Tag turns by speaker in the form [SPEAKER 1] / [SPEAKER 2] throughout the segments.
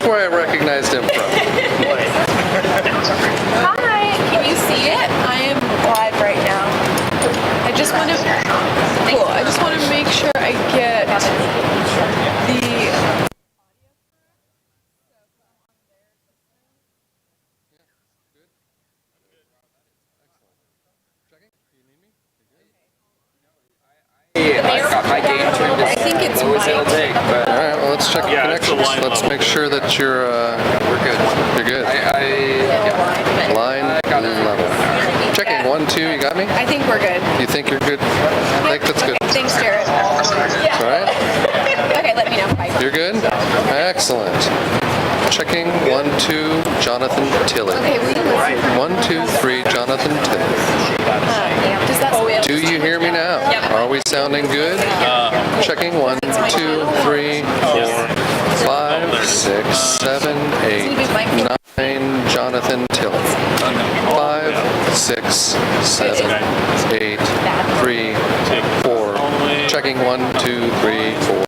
[SPEAKER 1] That's where I recognized him from.
[SPEAKER 2] Hi, can you see it? I am live right now. I just want to, cool, I just want to make sure I get the
[SPEAKER 3] I've got my game tuned
[SPEAKER 2] I think it's
[SPEAKER 3] as it'll take, but
[SPEAKER 1] All right, well, let's check the connections. Let's make sure that we're good. You're good. Line level. Checking 1, 2. You got me?
[SPEAKER 2] I think we're good.
[SPEAKER 1] You think you're good? I think that's good.
[SPEAKER 2] Thanks, Jared.
[SPEAKER 1] All right.
[SPEAKER 2] Okay, let me know. Bye.
[SPEAKER 1] You're good? Excellent. Checking 1, 2. Jonathan Tilley.
[SPEAKER 2] Okay, we can listen.
[SPEAKER 1] 1, 2, 3. Jonathan Tilley.
[SPEAKER 2] Does that
[SPEAKER 1] Do you hear me now?
[SPEAKER 2] Yep.
[SPEAKER 1] Are we sounding good? Checking 1, 2, 3, 4, 5, 6, 7, 8, 9. Jonathan Tilley. 5, 6, 7, 8, 3, 4. Checking 1, 2, 3, 4.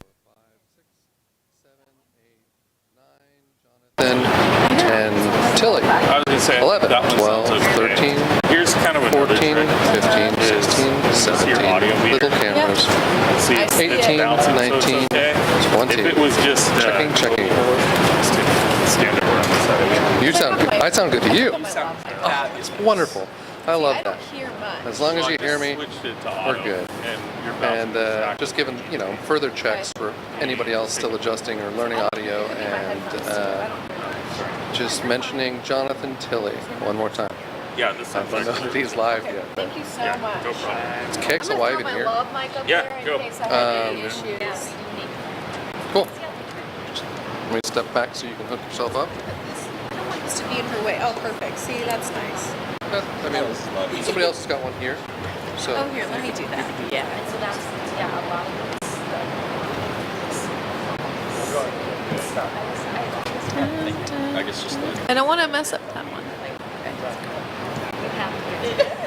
[SPEAKER 1] 10, Tilley. 11, 12, 13,
[SPEAKER 4] Here's kind of
[SPEAKER 1] 14, 15, 16, 17, little cameras. 18, 19, 20.
[SPEAKER 4] If it was just
[SPEAKER 1] Checking.
[SPEAKER 4] standard where I'm setting.
[SPEAKER 1] You sound good. I sound good to you.
[SPEAKER 3] that is
[SPEAKER 1] Wonderful. I love
[SPEAKER 2] I
[SPEAKER 1] that.
[SPEAKER 2] don't hear much.
[SPEAKER 1] As long as you hear me,
[SPEAKER 4] Switched it to
[SPEAKER 1] we're
[SPEAKER 4] auto,
[SPEAKER 1] good.
[SPEAKER 4] And you're
[SPEAKER 1] And just giving, further checks for anybody else still adjusting or learning audio, and just mentioning Jonathan Tilley one more time.
[SPEAKER 4] yeah, this
[SPEAKER 1] I
[SPEAKER 4] sounds
[SPEAKER 1] don't know
[SPEAKER 4] like
[SPEAKER 1] if he's live yet.
[SPEAKER 2] Thank you so
[SPEAKER 4] yeah,
[SPEAKER 2] much.
[SPEAKER 4] no problem.
[SPEAKER 1] Is Kix alive in here?
[SPEAKER 2] Love mic up
[SPEAKER 4] Yeah,
[SPEAKER 2] there in
[SPEAKER 4] go.
[SPEAKER 2] case I have any issues.
[SPEAKER 1] Cool. Let me step back so you can hook yourself up.
[SPEAKER 2] I don't want this to be in her way. Oh, perfect. See, that's nice.
[SPEAKER 1] I mean, somebody else has got one here. So
[SPEAKER 2] Oh, here, let me do that. Yeah.
[SPEAKER 5] And so that's, yeah, a lot of it's
[SPEAKER 4] I guess just like
[SPEAKER 2] I don't want to mess up that one.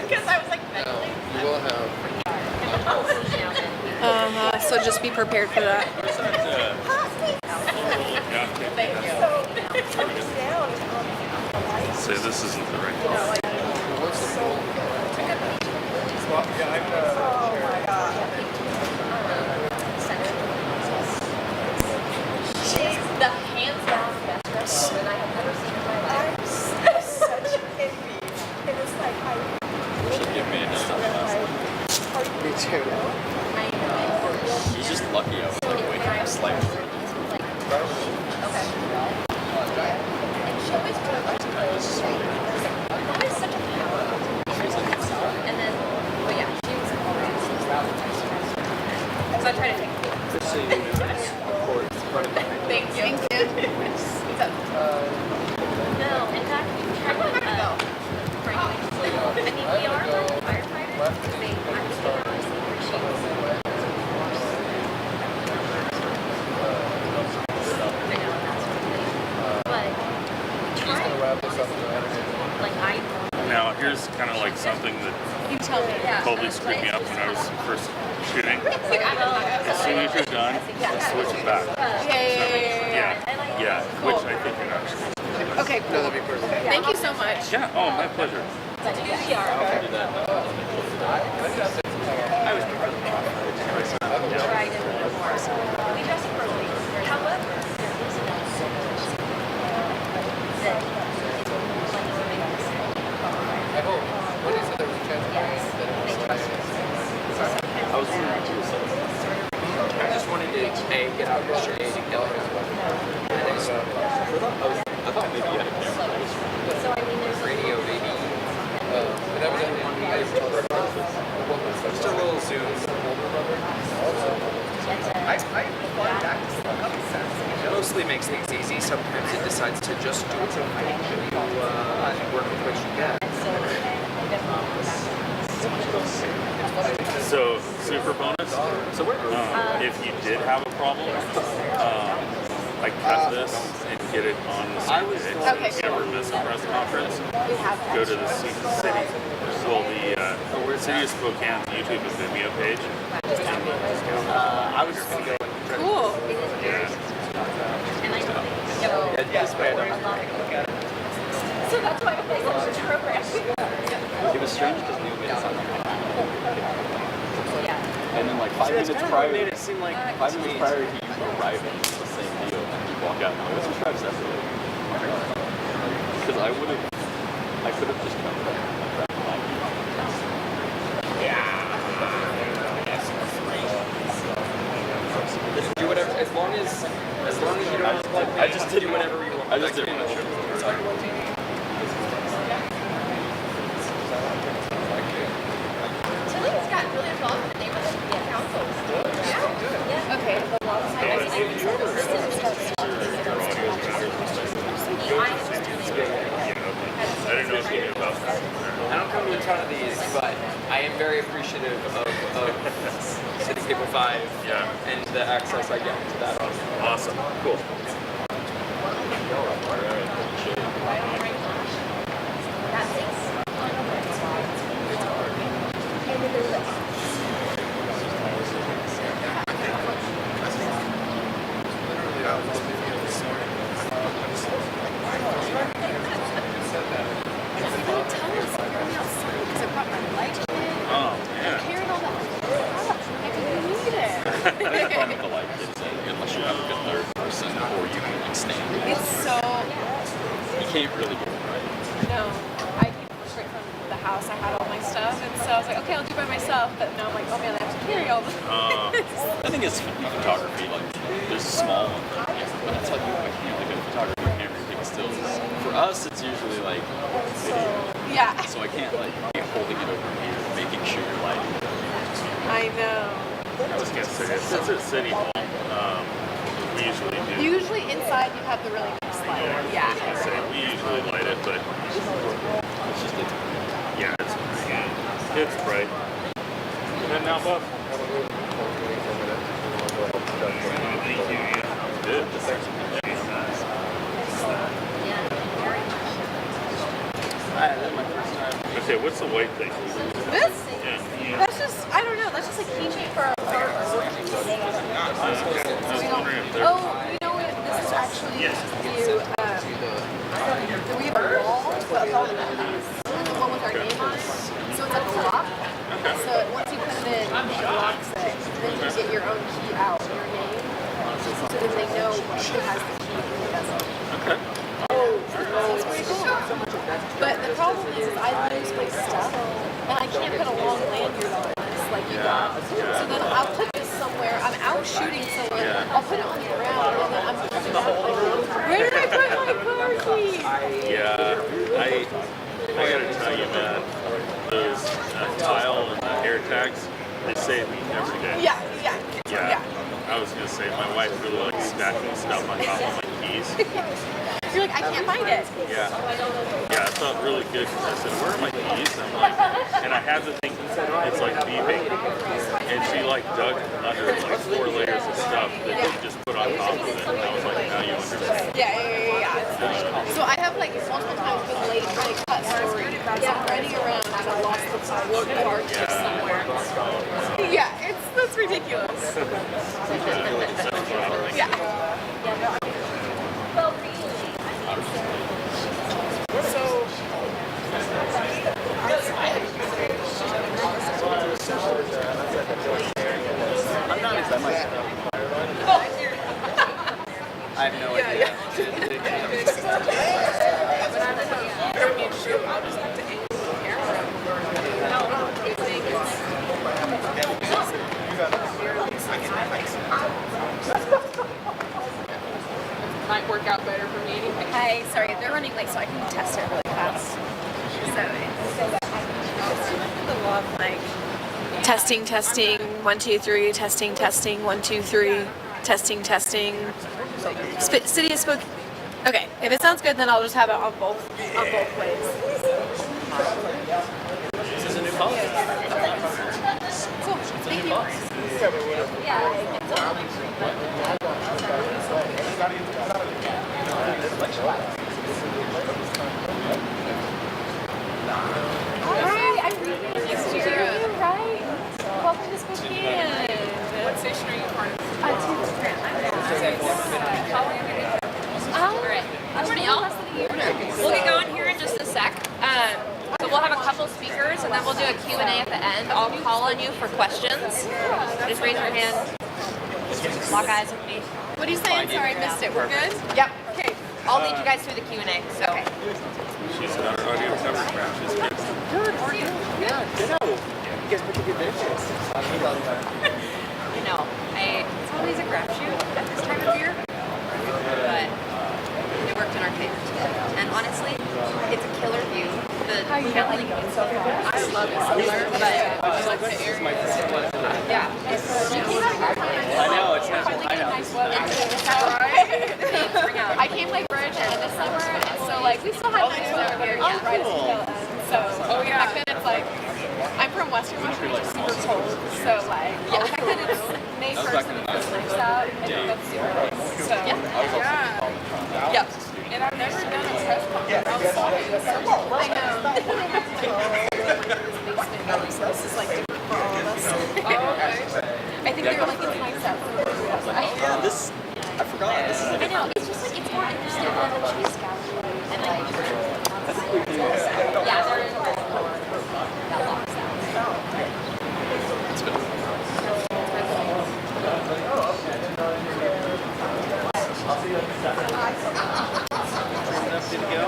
[SPEAKER 5] because I was like,
[SPEAKER 1] you will have.
[SPEAKER 2] So just be prepared for that.
[SPEAKER 4] say this isn't the right one.
[SPEAKER 5] she's the hands down best restaurant I have ever seen in my life.
[SPEAKER 6] I'm such a envy. It was like
[SPEAKER 3] me too. He's just lucky I was waking up slightly.
[SPEAKER 5] And she always put up to that is such a power. And then, but yeah, she was always so I try to take Thank you. No, in fact, we tried to, frankly, I mean, we are like firefighters. They understand obviously appreciate
[SPEAKER 4] Now here's kind of like something that
[SPEAKER 2] You tell me.
[SPEAKER 4] totally screwed me up when I was first shooting. As soon as you're done, switch it back. Yeah, which I think you're not.
[SPEAKER 2] Okay, cool. Thank you so much.
[SPEAKER 4] Yeah, oh, my pleasure.
[SPEAKER 3] I was wondering too. I just wanted to get out of the shade and get out I thought maybe you had a camera. Radio maybe. Just a little zoom. It mostly makes things easy. Sometimes it decides to just do its own thing. You work with what you get.
[SPEAKER 4] So, super bonus. If you did have a problem, I cut this and get it on the same day. So if you ever miss a press conference, go to the City of Spokane's YouTube and Vimeo page.
[SPEAKER 3] I was just going to go.
[SPEAKER 2] Cool.
[SPEAKER 4] Yeah.
[SPEAKER 6] So that's why I play such a program.
[SPEAKER 7] It was strange because Neil made it sound like
[SPEAKER 5] Yeah.
[SPEAKER 7] and then like 5 minutes prior,
[SPEAKER 3] made it seem like
[SPEAKER 7] 5 minutes prior to you arriving, it's the same deal, and you walk out and I'm like, let's just drive separately. Because I could have just come back.
[SPEAKER 3] Just do whatever, as long as you don't like me,
[SPEAKER 7] I just
[SPEAKER 3] do whatever you want.
[SPEAKER 7] I just didn't want to.
[SPEAKER 5] Tilly's gotten really involved in the neighborhood councils. Yeah.
[SPEAKER 2] Okay.
[SPEAKER 4] I didn't know if you knew about that.
[SPEAKER 3] I don't come to a ton of these, but I am very appreciative of City Cable 5 and the access I get to that.
[SPEAKER 4] Awesome. Cool. Oh, yeah.
[SPEAKER 7] That's fun with the light kids, unless you have a good third person or you can like stand it.
[SPEAKER 2] It's so
[SPEAKER 7] You can't really get it right.
[SPEAKER 2] no. I came straight from the house. I had all my stuff, and so I was like, okay, I'll do it by myself. But now I'm like, oh man, I have to carry all this.
[SPEAKER 7] I think it's photography, like there's a small one, but that's like like a photography camera you take stills. For us, it's usually like video,
[SPEAKER 2] Yeah,
[SPEAKER 7] so I can't like be holding it over here, making sure you're lighting.
[SPEAKER 2] I know.
[SPEAKER 4] I was gonna say, since it's City Hall, we usually do.
[SPEAKER 2] Usually inside you have the really nice light.
[SPEAKER 4] I was
[SPEAKER 2] Yeah.
[SPEAKER 4] gonna say, we usually light it, but
[SPEAKER 7] It's just it's
[SPEAKER 4] yeah, it's bright. And then now, Bob. Good.
[SPEAKER 7] that's my first time.
[SPEAKER 4] Okay, what's the white thing?
[SPEAKER 2] This?
[SPEAKER 4] Yeah.
[SPEAKER 2] That's just, I don't know. That's just a keychain for our car.
[SPEAKER 4] I was wondering if there's.
[SPEAKER 2] Oh, you know what? This is actually you. We have a wall, but all the one with our name on it. So it's like a lock. So once you put it in, it locks it. Then you get your own key out, your name. So then they know who has the key and who doesn't.
[SPEAKER 4] Okay.
[SPEAKER 2] So it's pretty cool. But the problem is I lose my stuff, and I can't put a long lanyard on this like you got. So then I'll put this somewhere. I'm out shooting somewhere. I'll put it on the ground, and then I'm coming back like, where did I put my car key?
[SPEAKER 4] Yeah, I gotta tell you, man, those tile and the air tags, they save me every day.
[SPEAKER 2] Yeah.
[SPEAKER 4] I was gonna say, my wife really likes stacking stuff on top of my keys.
[SPEAKER 2] You're like, I can't find it.
[SPEAKER 4] Yeah, I felt really good because I said, where are my keys? I'm like, and I had the thing, it's like beeping, and she like dug under like 4 layers of stuff that she just put on top of it, and I was like, now you understand.
[SPEAKER 2] Yeah. So I have like multiple times with the lady trying to cut story. So I'm running around because I lost the car key somewhere. Yeah, that's ridiculous. Yeah.
[SPEAKER 5] Well, really.
[SPEAKER 7] I'm not excited myself. I have no idea.
[SPEAKER 2] Might work out better for me anyway.
[SPEAKER 5] Hi, sorry, they're running late, so I can test it really fast. So
[SPEAKER 2] The love like testing, 1, 2, 3, testing, 1, 2, 3, testing. City of Spokane. Okay, if it sounds good, then I'll just have it on both ways.
[SPEAKER 3] This is a new policy.
[SPEAKER 2] Cool. Thank you. Hi, I'm really nice to meet you, right? Welcome to Spokane. What station are you part of? 2.
[SPEAKER 5] y'all. We'll get going here in just a sec. So we'll have a couple speakers, and then we'll do a Q&A at the end. I'll call on you for questions. Just raise your hand. Lock eyes with me.
[SPEAKER 2] What are you saying? Sorry, I missed it. We're good?
[SPEAKER 5] Yep. Okay. I'll lead you guys through the Q&A. So. Okay.
[SPEAKER 4] She's got her audio covered. She's good.
[SPEAKER 3] Yeah, ditto. You guys pick a good benches.
[SPEAKER 5] You know, it's always a crapshoot at this time of year, but it worked in our favor today. And honestly, it's a killer view. The traveling is so far. I love it so much, but I like the area. Yeah.
[SPEAKER 3] I know, it's not. I know.
[SPEAKER 2] I came like Bridge in the summer, and so like we still have nice weather here. Yeah, right as we go in. So back then it's like I'm from Western Michigan, which is super cold. So like back then it's May 1st and it's nice out. I think that's super nice. So yeah. Yep. And I've never done a press conference outside. I know. So this is like different for all of us. I think they're like it's nice out.
[SPEAKER 7] Yeah, this, I forgot. This is like
[SPEAKER 5] I know, it's just like, it's more interesting than the Chase Gallery. And like, yeah, there is that locks down.
[SPEAKER 7] it's good.
[SPEAKER 3] Did it go?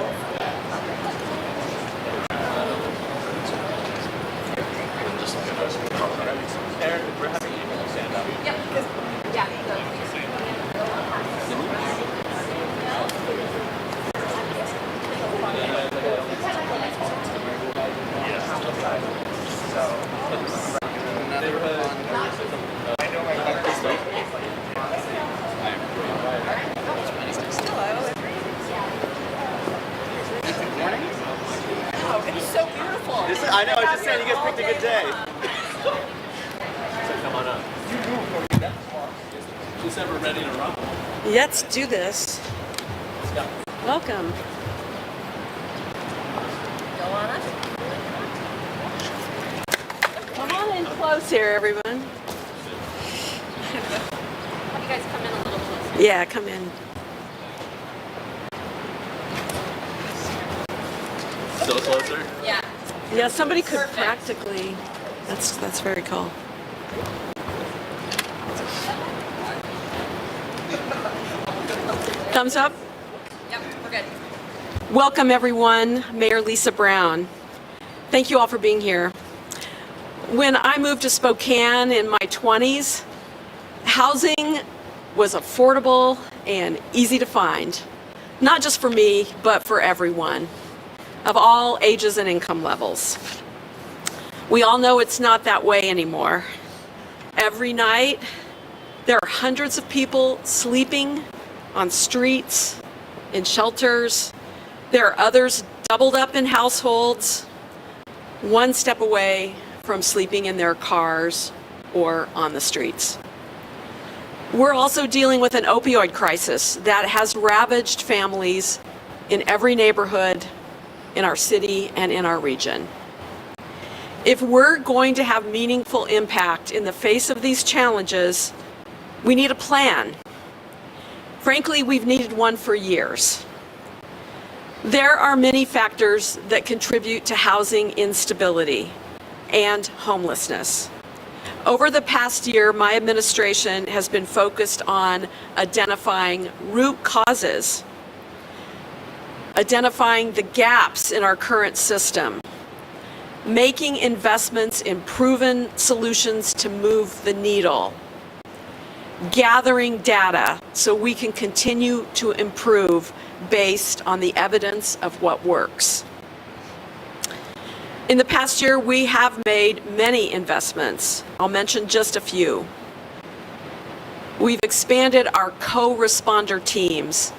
[SPEAKER 3] Aaron, we're having you stand up.
[SPEAKER 5] Yep, yeah,
[SPEAKER 2] It's so beautiful.
[SPEAKER 3] This is, I know, I was just saying, you guys picked a good day. So come on up.
[SPEAKER 7] Just ever ready to run.
[SPEAKER 8] Let's do this. Welcome.
[SPEAKER 5] go on us.
[SPEAKER 8] Come on in close here, everyone.
[SPEAKER 5] Have you guys come in a little closer?
[SPEAKER 8] Yeah, come in.
[SPEAKER 7] Still closer?
[SPEAKER 5] Yeah.
[SPEAKER 8] Yeah, somebody could
[SPEAKER 5] Perfect.
[SPEAKER 8] practically. That's very cool. Thumbs up.
[SPEAKER 5] Yep, we're good.
[SPEAKER 8] Welcome, everyone. Mayor Lisa Brown. Thank you all for being here. When I moved to Spokane in my 20s, housing was affordable and easy to find, not just for me, but for everyone of all ages and income levels. We all know it's not that way anymore. Every night, there are hundreds of people sleeping on streets, in shelters. There are others doubled up in households, one step away from sleeping in their cars or on the streets. We're also dealing with an opioid crisis that has ravaged families in every neighborhood in our city and in our region. If we're going to have meaningful impact in the face of these challenges, we need a plan. Frankly, we've needed one for years. There are many factors that contribute to housing instability and homelessness. Over the past year, my administration has been focused on identifying root causes, identifying the gaps in our current system, making investments in proven solutions to move the needle, gathering data so we can continue to improve based on the evidence of what works. In the past year, we have made many investments. I'll mention just a few. We've expanded our co-responder teams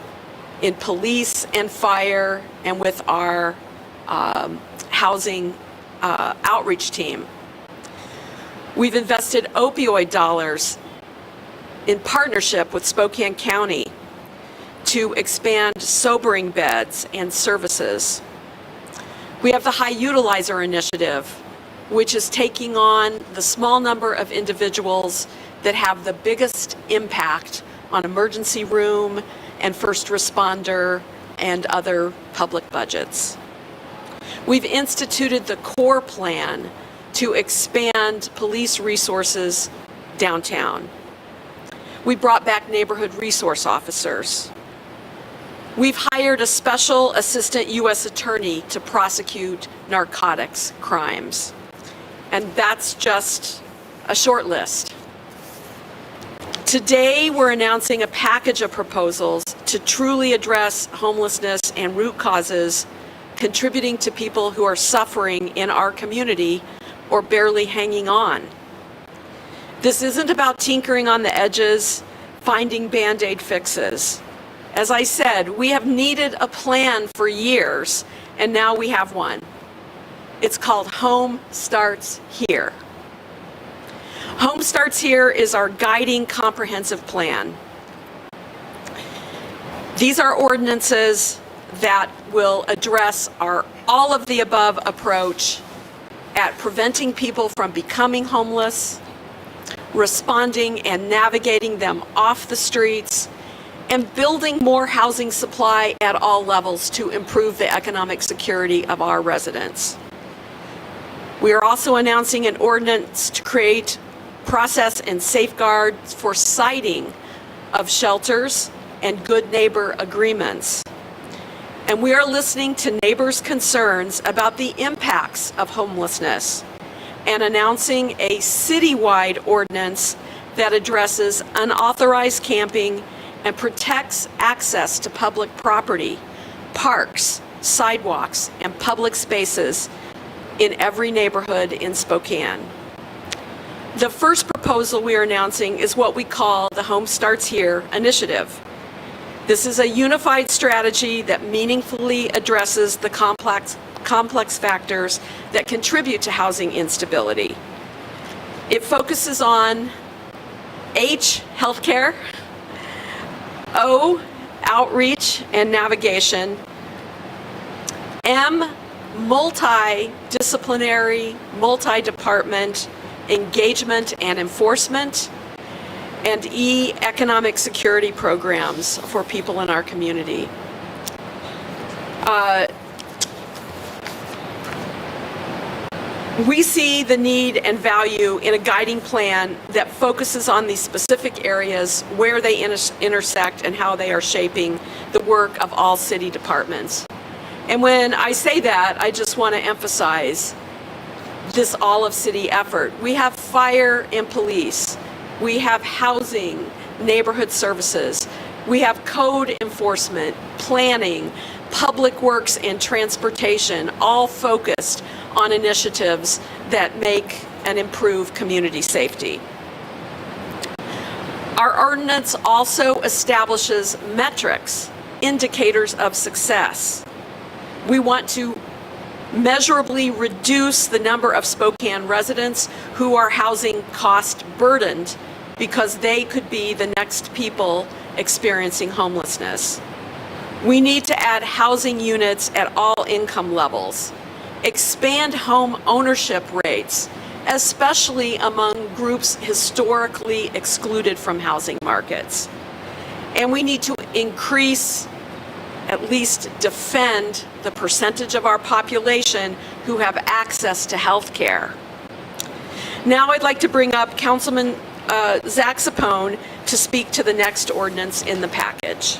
[SPEAKER 8] in police and fire and with our housing outreach team. We've invested opioid dollars in partnership with Spokane County to expand sobering beds and services. We have the High Utilizer Initiative, which is taking on the small number of individuals that have the biggest impact on emergency room and first responder and other public budgets. We've instituted the core plan to expand police resources downtown. We brought back neighborhood resource officers. We've hired a special assistant U.S. attorney to prosecute narcotics crimes. And that's just a short list. Today, we're announcing a package of proposals to truly address homelessness and root causes contributing to people who are suffering in our community or barely hanging on. This isn't about tinkering on the edges, finding Band-Aid fixes. As I said, we have needed a plan for years, and now we have one. It's called Home Starts Here. Home Starts Here is our guiding comprehensive plan. These are ordinances that will address our all-of-the-above approach at preventing people from becoming homeless, responding and navigating them off the streets, and building more housing supply at all levels to improve the economic security of our residents. We are also announcing an ordinance to create process and safeguards for siting of shelters and good neighbor agreements. And we are listening to neighbors' concerns about the impacts of homelessness and announcing a citywide ordinance that addresses unauthorized camping and protects access to public property, parks, sidewalks, and public spaces in every neighborhood in Spokane. The first proposal we are announcing is what we call the Home Starts Here initiative. This is a unified strategy that meaningfully addresses the complex factors that contribute to housing instability. It focuses on H, healthcare, O, outreach and navigation, M, multidisciplinary, multi-department engagement and enforcement, and E, economic security programs for people in our community. We see the need and value in a guiding plan that focuses on these specific areas, where they intersect and how they are shaping the work of all city departments. And when I say that, I just want to emphasize this all-of-city effort. We have fire and police. We have housing, neighborhood services. We have code enforcement, planning, public works, and transportation, all focused on initiatives that make and improve community safety. Our ordinance also establishes metrics, indicators of success. We want to measurably reduce the number of Spokane residents who are housing cost burdened because they could be the next people experiencing homelessness. We need to add housing units at all income levels, expand home ownership rates, especially among groups historically excluded from housing markets. And we need to increase, at least defend, the percentage of our population who have access to health care. Now I'd like to bring up Councilman Zach Sapone to speak to the next ordinance in the package.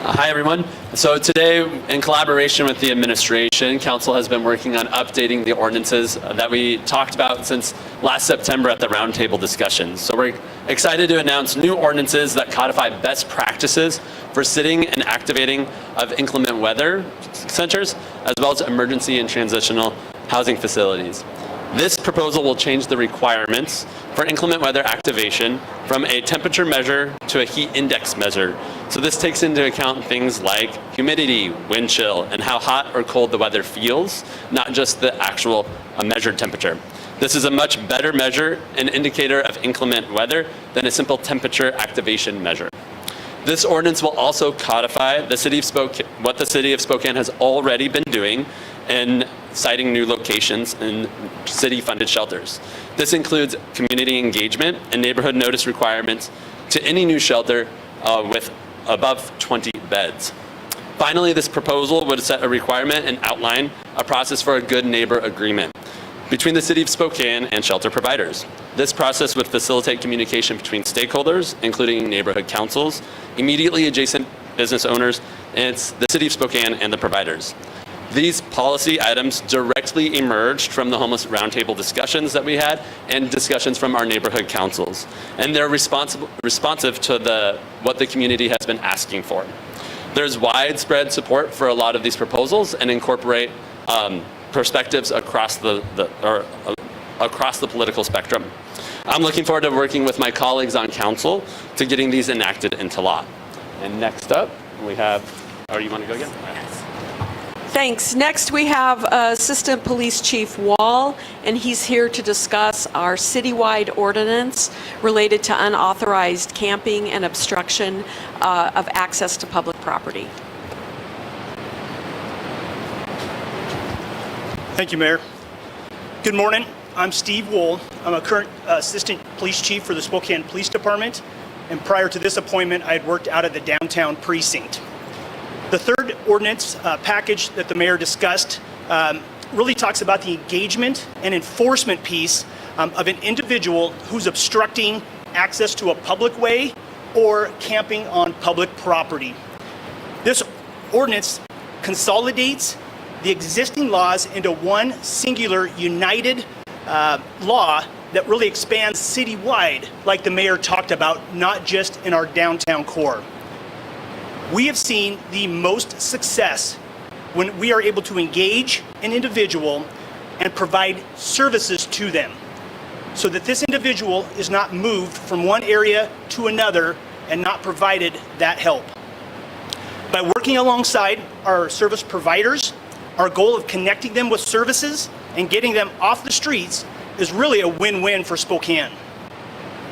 [SPEAKER 9] Hi, everyone. So today, in collaboration with the administration, Council has been working on updating the ordinances that we talked about since last September at the roundtable discussions. So we're excited to announce new ordinances that codify best practices for sitting and activating of inclement weather centers, as well as emergency and transitional housing facilities. This proposal will change the requirements for inclement weather activation from a temperature measure to a heat index measure. So this takes into account things like humidity, wind chill, and how hot or cold the weather feels, not just the actual measured temperature. This is a much better measure and indicator of inclement weather than a simple temperature activation measure. This ordinance will also codify the City of Spokane, what the City of Spokane has already been doing in citing new locations in city-funded shelters. This includes community engagement and neighborhood notice requirements to any new shelter with above 20 beds. Finally, this proposal would set a requirement and outline a process for a good neighbor agreement between the City of Spokane and shelter providers. This process would facilitate communication between stakeholders, including neighborhood councils, immediately adjacent business owners, and the City of Spokane and the providers. These policy items directly emerged from the homeless roundtable discussions that we had and discussions from our neighborhood councils. And they're responsive to what the community has been asking for. There's widespread support for a lot of these proposals and incorporate perspectives across the political spectrum. I'm looking forward to working with my colleagues on council to getting these enacted into law. And next up, we have, you want to go again?
[SPEAKER 8] Thanks. Next, we have Assistant Police Chief Wall, and he's here to discuss our citywide ordinance related to unauthorized camping and obstruction of access to public property.
[SPEAKER 10] Thank you, Mayor. Good morning. I'm Steve Wool. I'm a current Assistant Police Chief for the Spokane Police Department, and prior to this appointment, I had worked out of the downtown precinct. The third ordinance package that the mayor discussed really talks about the engagement and enforcement piece of an individual who's obstructing access to a public way or camping on public property. This ordinance consolidates the existing laws into one singular united law that really expands citywide, like the mayor talked about, not just in our downtown core. We have seen the most success when we are able to engage an individual and provide services to them so that this individual is not moved from one area to another and not provided that help. By working alongside our service providers, our goal of connecting them with services and getting them off the streets is really a win-win for Spokane.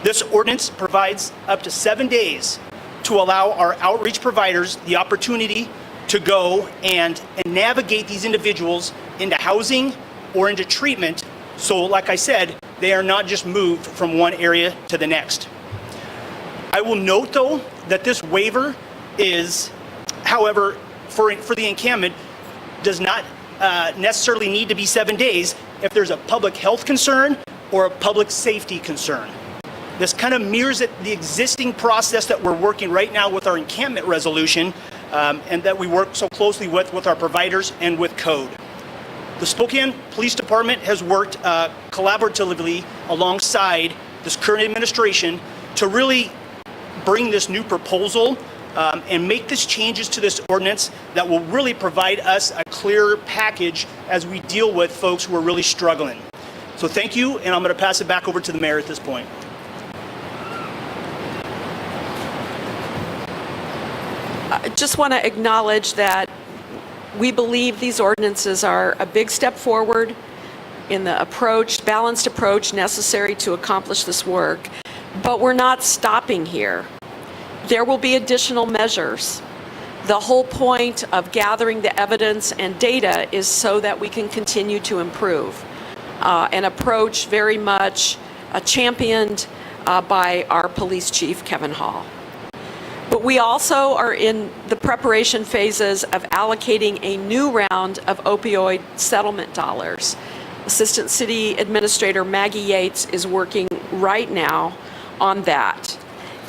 [SPEAKER 10] This ordinance provides up to 7 days to allow our outreach providers the opportunity to go and navigate these individuals into housing or into treatment. So like I said, they are not just moved from one area to the next. I will note though that this waiver is, however, for the encampment does not necessarily need to be 7 days if there's a public health concern or a public safety concern. This kind of mirrors the existing process that we're working right now with our encampment resolution and that we work so closely with our providers and with code. The Spokane Police Department has worked collaboratively alongside this current administration to really bring this new proposal and make these changes to this ordinance that will really provide us a clear package as we deal with folks who are really struggling. So thank you, and I'm going to pass it back over to the mayor at this point.
[SPEAKER 8] I just want to acknowledge that we believe these ordinances are a big step forward in the balanced approach necessary to accomplish this work, but we're not stopping here. There will be additional measures. The whole point of gathering the evidence and data is so that we can continue to improve. An approach very much championed by our police chief, Kevin Hall. But we also are in the preparation phases of allocating a new round of opioid settlement dollars. Assistant City Administrator Maggie Yates is working right now on that.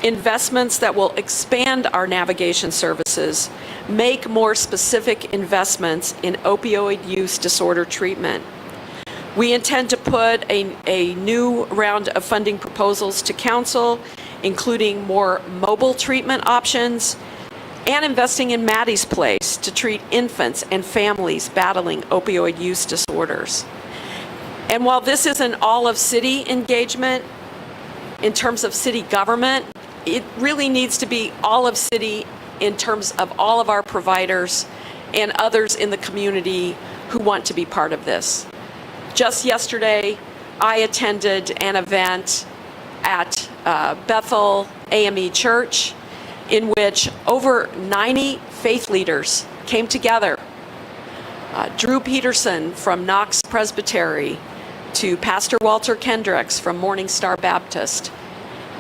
[SPEAKER 8] Investments that will expand our navigation services, make more specific investments in opioid use disorder treatment. We intend to put a new round of funding proposals to council, including more mobile treatment options and investing in Maddie's Place to treat infants and families battling opioid use disorders. And while this isn't all of city engagement, in terms of city government, it really needs to be all of city in terms of all of our providers and others in the community who want to be part of this. Just yesterday, I attended an event at Bethel AME Church in which over 90 faith leaders came together. Drew Peterson from Knox Presbytery to Pastor Walter Kendricks from Morning Star Baptist.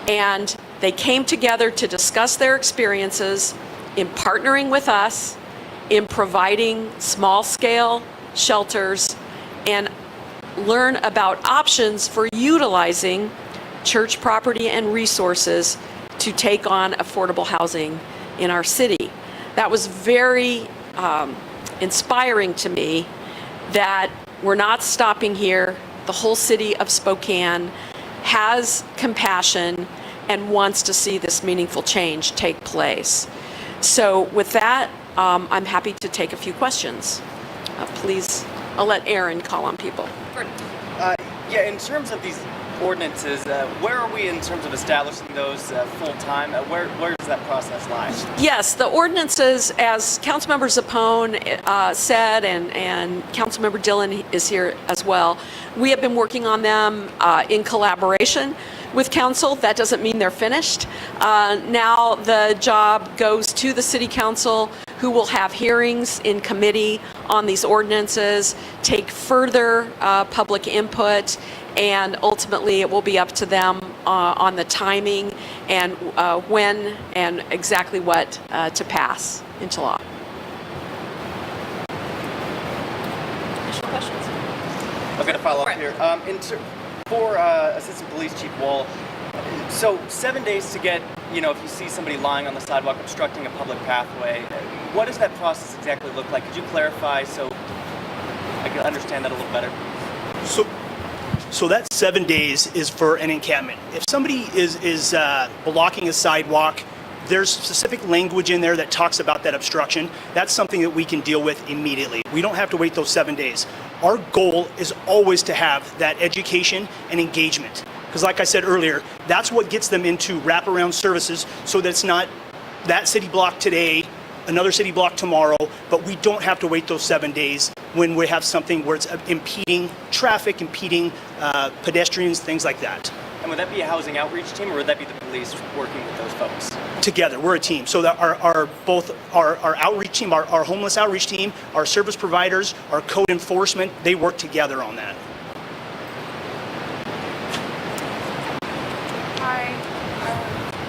[SPEAKER 8] And They came together to discuss their experiences in partnering with us, in providing small-scale shelters, and learn about options for utilizing church property and resources to take on affordable housing in our city. That was very inspiring to me that we're not stopping here. The whole city of Spokane has compassion and wants to see this meaningful change take place. So with that, I'm happy to take a few questions. Please, I'll let Aaron call on people.
[SPEAKER 11] Yeah, in terms of these ordinances, where are we in terms of establishing those full-time? Where does that process lie?
[SPEAKER 8] Yes, the ordinances, as Councilmember Zappone said, and Councilmember Dillon is here as well, we have been working on them in collaboration with council. That doesn't mean they're finished. Now the job goes to the city council, who will have hearings in committee on these ordinances, take further public input, and ultimately it will be up to them on the timing and when and exactly what to pass into law. Additional questions?
[SPEAKER 11] I'm going to follow up here. For Assistant Police Chief Wall, so 7 days to get, if you see somebody lying on the sidewalk obstructing a public pathway, what does that process exactly look like? Could you clarify so I can understand that a little better?
[SPEAKER 10] So that 7 days is for an encampment. If somebody is blocking a sidewalk, there's specific language in there that talks about that obstruction. That's something that we can deal with immediately. We don't have to wait those 7 days. Our goal is always to have that education and engagement. Because like I said earlier, that's what gets them into wraparound services, so that it's not that city block today, another city block tomorrow, but we don't have to wait those 7 days when we have something where it's impeding traffic, impeding pedestrians, things like that.
[SPEAKER 11] And would that be a housing outreach team, or would that be the police working with those folks?
[SPEAKER 10] Together, we're a team. So that our outreach team, our homeless outreach team, our service providers, our code enforcement, they work together on that.
[SPEAKER 12] Hi.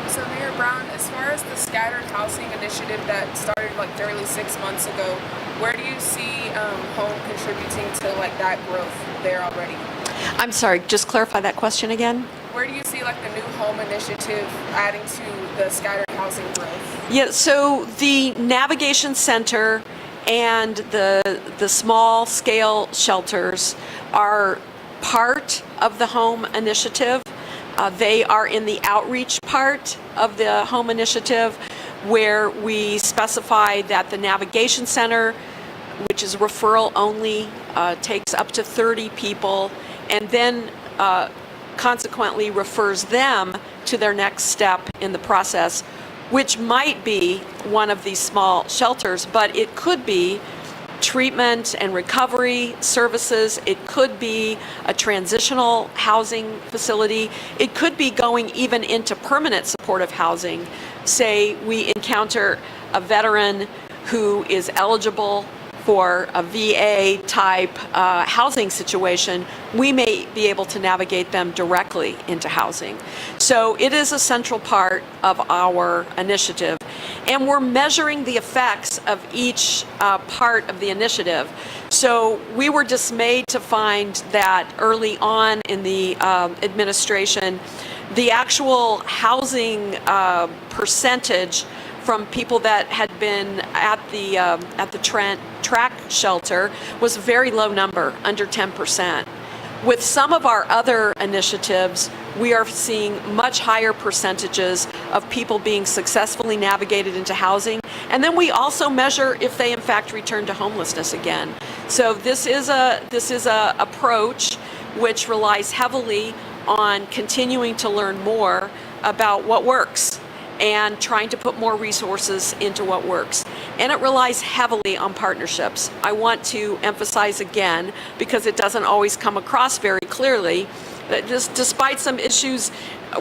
[SPEAKER 12] So Mayor Brown, as far as the scattered housing initiative that started like barely 6 months ago, where do you see home contributing to that growth there already?
[SPEAKER 8] I'm sorry, just clarify that question again.
[SPEAKER 12] Where do you see the new home initiative adding to the scattered housing growth?
[SPEAKER 8] Yeah, so the navigation center and the small scale shelters are part of the home initiative. They are in the outreach part of the home initiative, where we specify that the navigation center, which is referral only, takes up to 30 people, and then consequently refers them to their next step in the process, which might be one of these small shelters, but it could be treatment and recovery services. It could be a transitional housing facility. It could be going even into permanent supportive housing. Say we encounter a veteran who is eligible for a VA type housing situation, we may be able to navigate them directly into housing. So it is a central part of our initiative, and we're measuring the effects of each part of the initiative. So we were dismayed to find that early on in the administration, the actual housing percentage from people that had been at the track shelter was a very low number, under 10%. With some of our other initiatives, we are seeing much higher percentages of people being successfully navigated into housing. And then we also measure if they in fact return to homelessness again. So this is a approach which relies heavily on continuing to learn more about what works and trying to put more resources into what works. And it relies heavily on partnerships. I want to emphasize again, because it doesn't always come across very clearly, that just despite some issues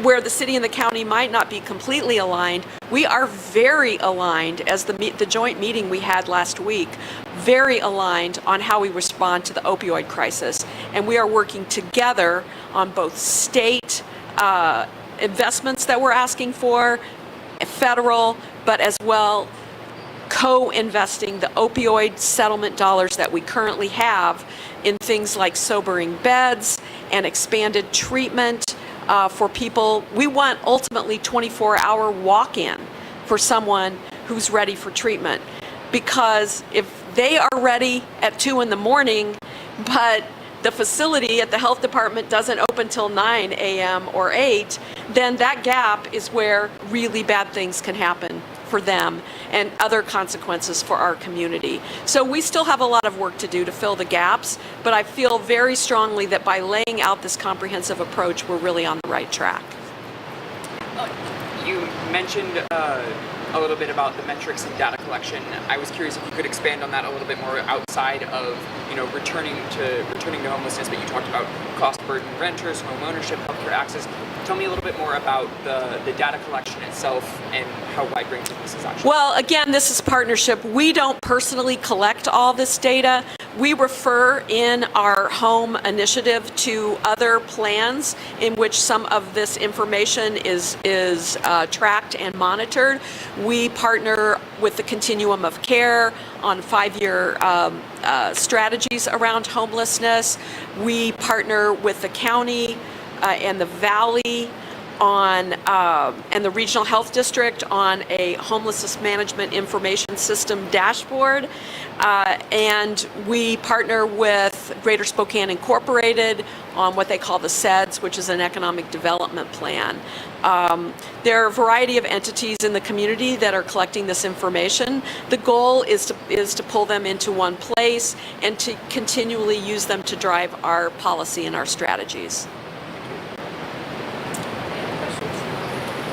[SPEAKER 8] where the city and the county might not be completely aligned, we are very aligned, as the joint meeting we had last week, very aligned on how we respond to the opioid crisis. And we are working together on both state investments that we're asking for, federal, but as well co-investing the opioid settlement dollars that we currently have in things like sobering beds and expanded treatment for people. We want ultimately 24-hour walk-in for someone who's ready for treatment. Because if they are ready at 2 in the morning, but the facility at the health department doesn't open till 9 a.m. or 8, then that gap is where really bad things can happen for them and other consequences for our community. So we still have a lot of work to do to fill the gaps, but I feel very strongly that by laying out this comprehensive approach, we're really on the right track.
[SPEAKER 3] You mentioned a little bit about the metrics and data collection. I was curious if you could expand on that a little bit more outside of, returning to homelessness, but you talked about cost burden renters, home ownership, healthcare access. Tell me a little bit more about the data collection itself and how wide-ranging this is actually.
[SPEAKER 8] Well, again, this is partnership. We don't personally collect all this data. We refer in our home initiative to other plans in which some of this information is tracked and monitored. We partner with the Continuum of Care on 5-year strategies around homelessness. We partner with the county and the valley on and the regional health district on a homelessness management information system dashboard, and we partner with Greater Spokane Incorporated on what they call the SEDS, which is an economic development plan. There are a variety of entities in the community that are collecting this information. The goal is to pull them into one place and to continually use them to drive our policy and our strategies.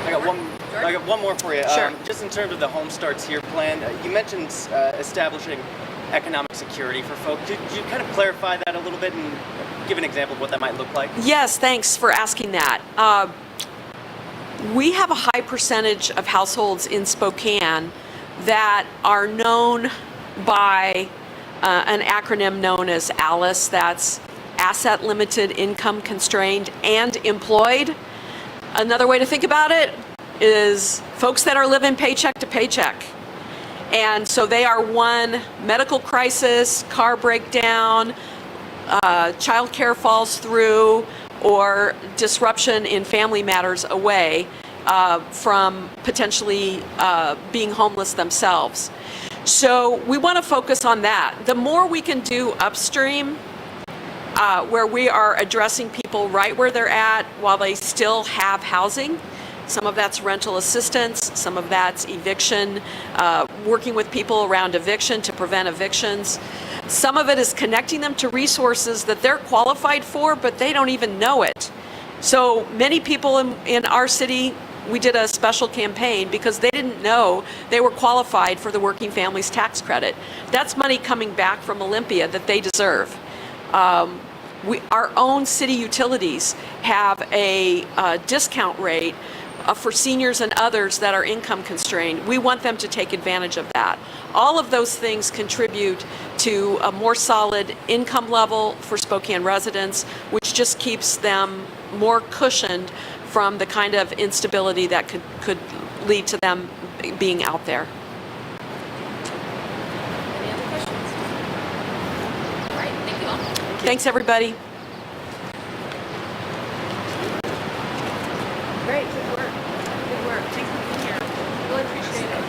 [SPEAKER 11] I got one more for you.
[SPEAKER 8] Sure.
[SPEAKER 11] Just in terms of the Home Starts Here plan, you mentioned establishing economic security for folks. Could you kind of clarify that a little bit and give an example of what that might look like?
[SPEAKER 8] Yes, thanks for asking that. We have a high percentage of households in Spokane that are known by an acronym known as ALICE. That's Asset Limited, Income Constrained, and Employed. Another way to think about it is folks that are living paycheck to paycheck. And so they are one medical crisis, car breakdown, child care falls through, or disruption in family matters away from potentially being homeless themselves. So we want to focus on that. The more we can do upstream, where we are addressing people right where they're at while they still have housing. Some of that's rental assistance, some of that's eviction, working with people around eviction to prevent evictions. Some of it is connecting them to resources that they're qualified for, but they don't even know it. So many people in our city, we did a special campaign because they didn't know they were qualified for the Working Families Tax Credit. That's money coming back from Olympia that they deserve. Our own city utilities have a discount rate for seniors and others that are income constrained. We want them to take advantage of that. All of those things contribute to a more solid income level for Spokane residents, which just keeps them more cushioned from the kind of instability that could lead to them being out there.
[SPEAKER 5] Any other questions? All right, thank you all.
[SPEAKER 8] Thanks, everybody.
[SPEAKER 2] Great, good work. Good work. Thanks for being here. Really appreciate it.